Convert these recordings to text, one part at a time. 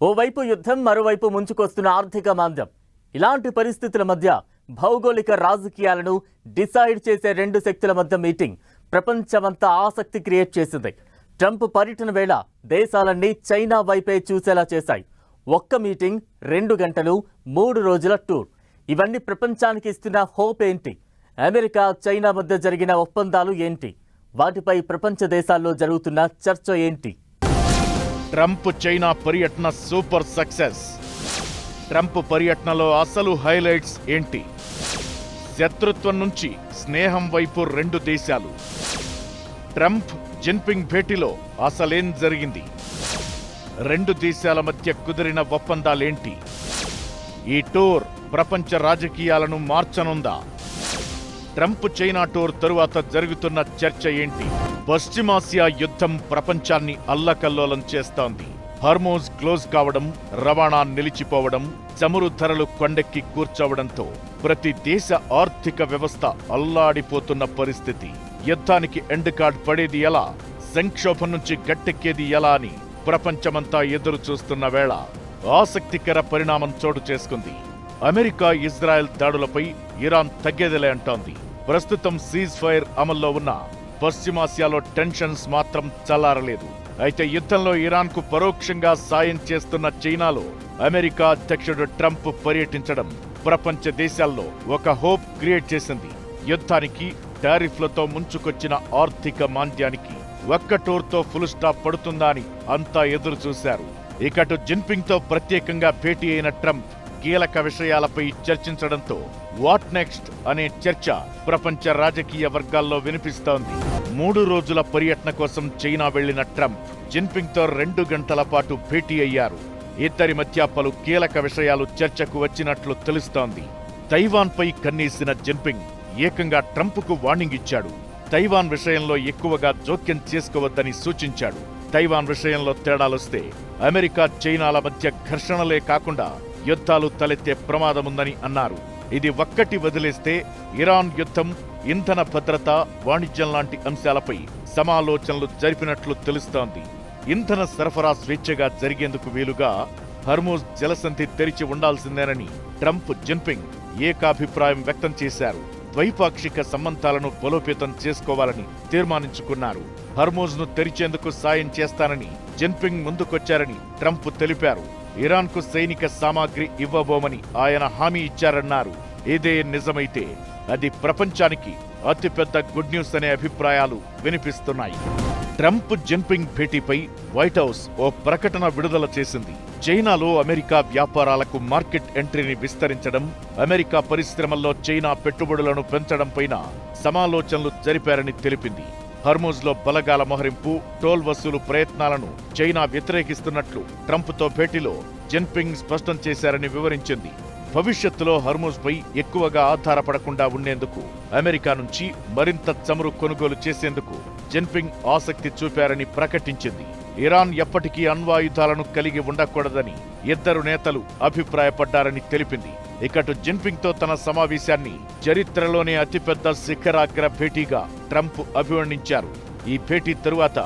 ఓవైపు యుద్ధం, మరోవైపు ముంచుకొస్తున్న ఆర్థిక మాంద్యం. ఇలాంటి పరిస్థితుల మధ్య భౌగోళిక రాజకీయాలను డిసైడ్ చేసే రెండు శక్తుల మధ్య మీటింగ్ ప్రపంచమంతా ఆసక్తి క్రియేట్ చేసింది. ట్రంప్ పర్యటన వేళ దేశాలన్నీ చైనా వైపే చూసేలా చేశాయి. ఒక్క మీటింగ్, 2 గంటలు, 3 రోజుల టూర్. ఇవన్నీ ప్రపంచానికి ఇస్తున్న హోప్ ఏంటి? అమెరికా, చైనా మధ్య జరిగిన ఒప్పందాలు ఏంటి? వాటిపై ప్రపంచ దేశాల్లో జరుగుతున్న చర్చ ఏంటి? ట్రంప్ చైనా పర్యటన సూపర్ సక్సెస్. ట్రంప్ పర్యటనలో అసలు హైలైట్స్ ఏంటి? శత్రుత్వం నుంచి స్నేహం వైపు రెండు దేశాలు. ట్రంప్ జిన్పింగ్ భేటీలో అసలేం జరిగింది? రెండు దేశాల మధ్య కుదిరిన ఒప్పందాలేంటి? ఈ టూర్ ప్రపంచ రాజకీయాలను మార్చనుందా? ట్రంప్ చైనా టూర్ తరువాత జరుగుతున్న చర్చ ఏంటి? పశ్చిమాసియా యుద్ధం ప్రపంచాన్ని అల్లకల్లోలం చేస్తోంది. హార్మోజ్ క్లోజ్ కావడం, రవాణా నిలిచిపోవడం, చమురు ధరలు కొండెక్కి కూర్చోవడంతో ప్రతి దేశ ఆర్థిక వ్యవస్థ అల్లాడిపోతున్న పరిస్థితి. యుద్ధానికి ఎండ్ కార్డ్ పడేది ఎలా, సంక్షోభం నుంచి గట్టెక్కేది ఎలా అని ప్రపంచమంతా ఎదురు చూస్తున్న వేళ ఆసక్తికర పరిణామం చోటు చేసుకుంది. అమెరికా ఇజ్రాయెల్ దాడులపై ఇరాన్ తగ్గేదిలే అంటోంది. ప్రస్తుతం సీజ్ ఫైర్ అమల్లో ఉన్న పశ్చిమాసియాలో టెన్షన్స్ మాత్రం చల్లారలేదు. అయితే యుద్ధంలో ఇరాన్కు పరోక్షంగా సాయం చేస్తున్న చైనాలో అమెరికా అధ్యక్షుడు ట్రంప్ పర్యటించడం ప్రపంచ దేశాల్లో ఒక హోప్ క్రియేట్ చేసింది. యుద్ధానికి, టారిఫ్లతో ముంచుకొచ్చిన ఆర్థిక మాంద్యానికి ఒక్క టూర్తో ఫుల్ స్టాప్ పడుతుందా అని అంతా ఎదురు చూశారు. ఇకటు జిన్పింగ్తో ప్రత్యేకంగా భేటీ అయిన ట్రంప్ కీలక విషయాలపై చర్చించడంతో వాట్ నెక్స్ట్ అనే చర్చ ప్రపంచ రాజకీయ వర్గాల్లో వినిపిస్తోంది. 3 రోజుల పర్యటన కోసం చైనా వెళ్లిన ట్రంప్ జిన్పింగ్తో 2 గంటల పాటు భేటీ అయ్యారు. ఇద్దరి మధ్య పలు కీలక విషయాలు చర్చకు వచ్చినట్లు తెలుస్తోంది. తైవాన్పై కన్నేసిన జిన్పింగ్ ఏకంగా ట్రంప్కు వార్నింగ్ ఇచ్చాడు. తైవాన్ విషయంలో ఎక్కువగా జోక్యం చేసుకోవద్దని సూచించాడు. తైవాన్ విషయంలో తేడాలొస్తే అమెరికా, చైనాల మధ్య ఘర్షణలే కాకుండా యుద్ధాలు తలెత్తే ప్రమాదముందని అన్నారు. ఇది ఒక్కటి వదిలేస్తే ఇరాన్ యుద్ధం, ఇంధన భద్రత, వాణిజ్యం లాంటి అంశాలపై సమాలోచనలు జరిపినట్లు తెలుస్తోంది. ఇంధన సరఫరా స్వేచ్ఛగా జరిగేందుకు వీలుగా హర్మూజ్ జలసంధి తెరిచి ఉండాల్సిందేనని ట్రంప్, జిన్పింగ్ ఏకాభిప్రాయం వ్యక్తం చేశారు. ద్వైపాక్షిక సంబంధాలను బలోపేతం చేసుకోవాలని తీర్మానించుకున్నారు. హర్మూజ్ను తెరిచేందుకు సాయం చేస్తానని జిన్పింగ్ ముందుకొచ్చారని ట్రంప్ తెలిపారు. ఇరాన్కు సైనిక సామాగ్రి ఇవ్వబోమని ఆయన హామీ ఇచ్చారన్నారు. ఇదే నిజమైతే అది ప్రపంచానికి అతిపెద్ద గుడ్ న్యూస్ అనే అభిప్రాయాలు వినిపిస్తున్నాయి. ట్రంప్, జిన్పింగ్ భేటీపై వైట్ హౌస్ ఓ ప్రకటన విడుదల చేసింది. చైనాలో అమెరికా వ్యాపారాలకు మార్కెట్ ఎంట్రీని విస్తరించడం, అమెరికా పరిశ్రమల్లో చైనా పెట్టుబడులను పెంచడంపైన సమాలోచనలు జరిపారని తెలిపింది. హర్మూజ్లో బలగాల మోహరింపు, టోల్ వసూలు ప్రయత్నాలను చైనా వ్యతిరేకిస్తున్నట్లు ట్రంప్తో భేటీలో జిన్పింగ్ స్పష్టం చేశారని వివరించింది. భవిష్యత్తులో హర్మూజ్పై ఎక్కువగా ఆధారపడకుండా ఉండేందుకు అమెరికా నుంచి మరింత చమురు కొనుగోలు చేసేందుకు జిన్పింగ్ ఆసక్తి చూపారని ప్రకటించింది. ఇరాన్ ఎప్పటికీ అణ్వాయుధాలను కలిగి ఉండకూడదని ఇద్దరు నేతలు అభిప్రాయపడ్డారని తెలిపింది. ఇకటు జిన్పింగ్తో తన సమావేశాన్ని చరిత్రలోనే అతిపెద్ద శిఖరాగ్ర భేటీగా ట్రంప్ అభివర్ణించారు. ఈ భేటీ తరువాత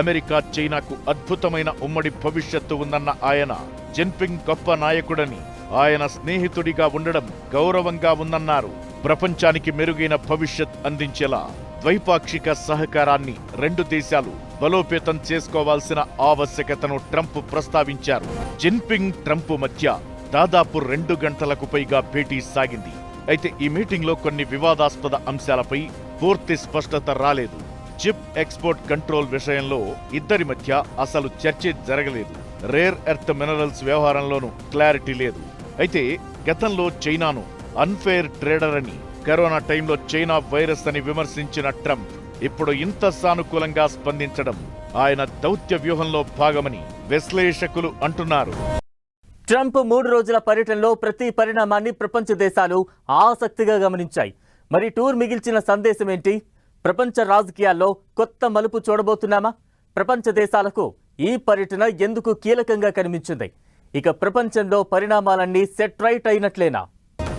అమెరికా, చైనాకు అద్భుతమైన ఉమ్మడి భవిష్యత్తు ఉందన్న ఆయన, జిన్పింగ్ గొప్ప నాయకుడని, ఆయన స్నేహితుడిగా ఉండడం గౌరవంగా ఉందన్నారు. ప్రపంచానికి మెరుగైన భవిష్యత్ అందించేలా ద్వైపాక్షిక సహకారాన్ని రెండు దేశాలు బలోపేతం చేసుకోవాల్సిన ఆవశ్యకతను ట్రంప్ ప్రస్తావించారు. జిన్పింగ్, ట్రంప్ మధ్య దాదాపు 2 గంటలకు పైగా భేటీ సాగింది. అయితే ఈ మీటింగ్లో కొన్ని వివాదాస్పద అంశాలపై పూర్తి స్పష్టత రాలేదు. చిప్ ఎక్స్పోర్ట్ కంట్రోల్ విషయంలో ఇద్దరి మధ్య అసలు చర్చే జరగలేదు. రేర్ ఎర్త్ మినరల్స్ వ్యవహారంలోనూ క్లారిటీ లేదు. అయితే గతంలో చైనాను అన్ఫెయిర్ ట్రేడర్ అని, కరోనా టైంలో చైనా వైరస్ అని విమర్శించిన ట్రంప్ ఇప్పుడు ఇంత సానుకూలంగా స్పందించడం ఆయన దౌత్య వ్యూహంలో భాగమని విశ్లేషకులు అంటున్నారు. ట్రంప్ 3 రోజుల పర్యటనలో ప్రతి పరిణామాన్ని ప్రపంచ దేశాలు ఆసక్తిగా గమనించాయి. మరి టూర్ మిగిల్చిన సందేశం ఏంటి? ప్రపంచ రాజకీయాల్లో కొత్త మలుపు చూడబోతున్నామా? ప్రపంచ దేశాలకు ఈ పర్యటన ఎందుకు కీలకంగా కనిపించింది? ఇక ప్రపంచంలో పరిణామాలన్నీ సెట్ రైట్ అయినట్లేనా?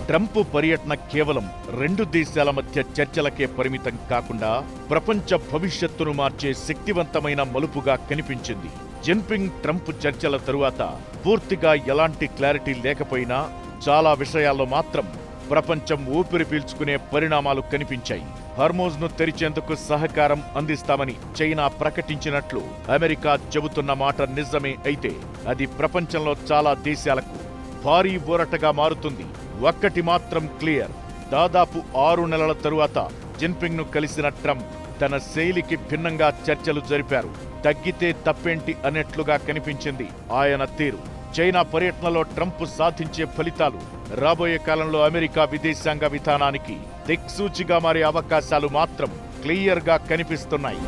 ట్రంప్ పర్యటన కేవలం రెండు దేశాల మధ్య చర్చలకే పరిమితం కాకుండా ప్రపంచ భవిష్యత్తును మార్చే శక్తివంతమైన మలుపుగా కనిపించింది. జిన్పింగ్ ట్రంప్ చర్చల తరువాత పూర్తిగా ఎలాంటి క్లారిటీ లేకపోయినా చాలా విషయాల్లో మాత్రం ప్రపంచం ఊపిరి పీల్చుకునే పరిణామాలు కనిపించాయి. హార్మోజ్ను తెరిచేందుకు సహకారం అందిస్తామని చైనా ప్రకటించినట్లు అమెరికా చెబుతున్న మాట నిజమే అయితే అది ప్రపంచంలో చాలా దేశాలకు భారీ ఊరటగా మారుతుంది. ఒక్కటి మాత్రం క్లియర్, దాదాపు 6 నెలల తరువాత జిన్పింగ్ను కలిసిన ట్రంప్ తన శైలికి భిన్నంగా చర్చలు జరిపారు. తగ్గితే తప్పేంటి అన్నట్లుగా కనిపించింది ఆయన తీరు. చైనా పర్యటనలో ట్రంప్ సాధించే ఫలితాలు రాబోయే కాలంలో అమెరికా విదేశాంగ విధానానికి దిక్సూచిగా మారే అవకాశాలు మాత్రం క్లియర్గా కనిపిస్తున్నాయి.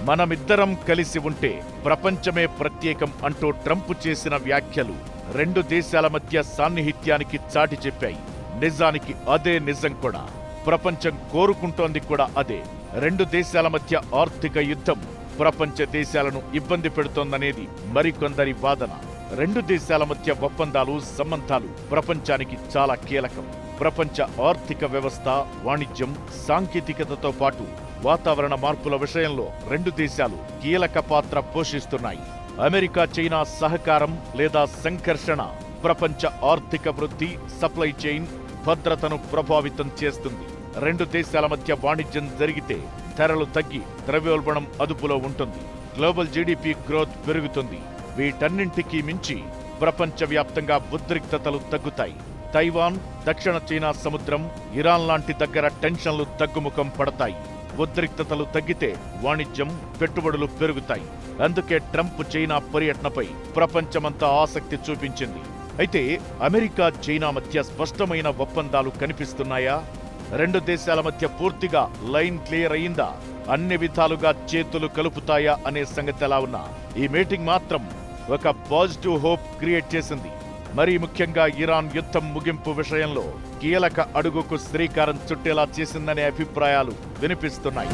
మనమిద్దరం కలిసి ఉంటే ప్రపంచమే ప్రత్యేకం అంటూ ట్రంప్ చేసిన వ్యాఖ్యలు 2 దేశాల మధ్య సాన్నిహిత్యానికి చాటి చెప్పాయి. నిజానికి అదే నిజం కూడా. ప్రపంచం కోరుకుంటోంది కూడా అదే. 2 దేశాల మధ్య ఆర్థిక యుద్ధం ప్రపంచ దేశాలను ఇబ్బంది పెడుతోందనేది మరికొందరి వాదన. 2 దేశాల మధ్య ఒప్పందాలు, సంబంధాలు ప్రపంచానికి చాలా కీలకం. ప్రపంచ ఆర్థిక వ్యవస్థ, వాణిజ్యం, సాంకేతికతతో పాటు వాతావరణ మార్పుల విషయంలో 2 దేశాలు కీలక పాత్ర పోషిస్తున్నాయి. అమెరికా చైనా సహకారం లేదా సంఘర్షణ ప్రపంచ ఆర్థిక వృద్ధి, సప్లై చైన్ భద్రతను ప్రభావితం చేస్తుంది. 2 దేశాల మధ్య వాణిజ్యం జరిగితే ధరలు తగ్గి ద్రవ్యోల్బణం అదుపులో ఉంటుంది. గ్లోబల్ జీడీపీ గ్రోత్ పెరుగుతుంది. వీటన్నింటికీ మించి ప్రపంచవ్యాప్తంగా ఉద్రిక్తతలు తగ్గుతాయి. తైవాన్, దక్షిణ చైనా సముద్రం, ఇరాన్ లాంటి దగ్గర టెన్షన్లు తగ్గుముఖం పడతాయి. ఉద్రిక్తతలు తగ్గితే వాణిజ్యం, పెట్టుబడులు పెరుగుతాయి. అందుకే ట్రంప్ చైనా పర్యటనపై ప్రపంచమంతా ఆసక్తి చూపించింది. అయితే అమెరికా చైనా మధ్య స్పష్టమైన ఒప్పందాలు కనిపిస్తున్నాయా? 2 దేశాల మధ్య పూర్తిగా లైన్ క్లియర్ అయిందా? అన్ని విధాలుగా చేతులు కలుపుతాయా అనే సంగతి ఎలా ఉన్నా ఈ మీటింగ్ మాత్రం ఒక పాజిటివ్ హోప్ క్రియేట్ చేసింది. మరీ ముఖ్యంగా ఇరాన్ యుద్ధం ముగింపు విషయంలో కీలక అడుగుకు శ్రీకారం చుట్టేలా చేసిందనే అభిప్రాయాలు వినిపిస్తున్నాయి.